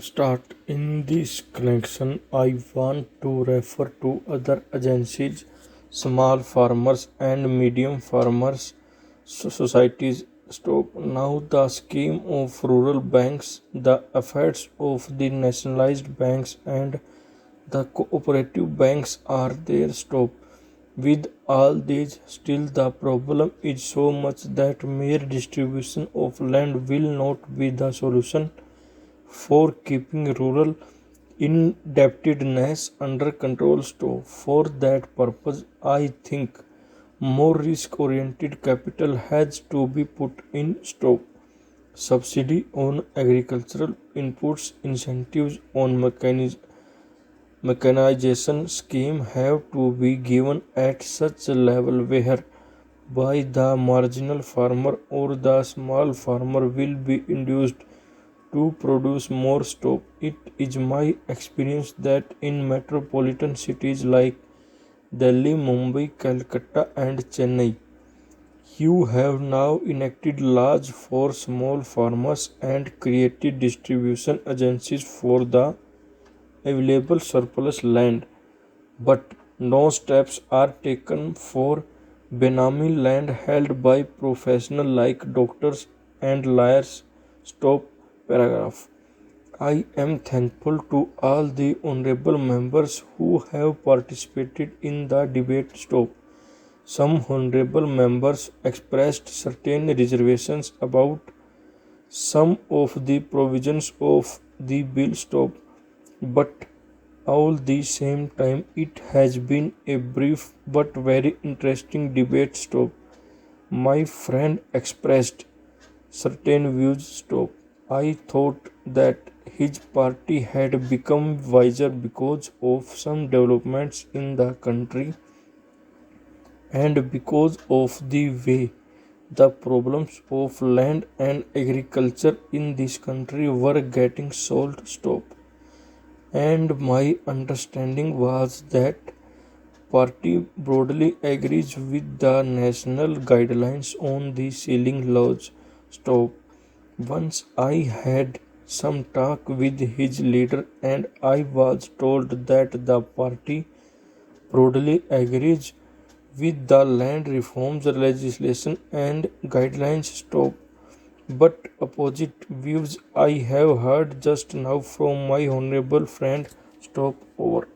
start. In this connection, I want to refer to other agencies, small farmers and medium farmers societies. Stop now the scheme of rural banks, the efforts of the nationalized banks and the cooperative banks are there. Stop. With all these, still the problem is so much that mere distribution of land will not be the solution for keeping rural indebtedness under control. So, for that purpose, I think more risk oriented capital has to be put in stop. Subsidy on agricultural inputs, incentives on mechanization scheme have to be given at such a level where by the marginal farmer or the small farmer will be induced to produce more stock. It is my experience that in metropolitan cities like Delhi, Mumbai, Calcutta, and Chennai, you have now enacted laws for small farmers and created distribution agencies for the available surplus land, but no steps are taken for Benami land held by professionals like doctors and lawyers. Stop paragraph. I am thankful to all the honorable members who have participated in the debate. Stop. Some honorable members expressed certain reservations about some of the provisions of the bill. Stop. But all the same time, it has been a brief but very interesting debate. Stop. My friend expressed certain views. Stop. I thought that his party had become wiser because of some developments in the country and because of the way the problems of land and agriculture in this country were getting solved. Stop. And my understanding was that party broadly agrees with the national guidelines on the sealing laws. Stop. Once I had some talk with his leader and I was told that the party broadly agrees with the land reforms legislation and guidelines. Stop. But opposite views I have heard just now from my honorable friend. Stop. Over.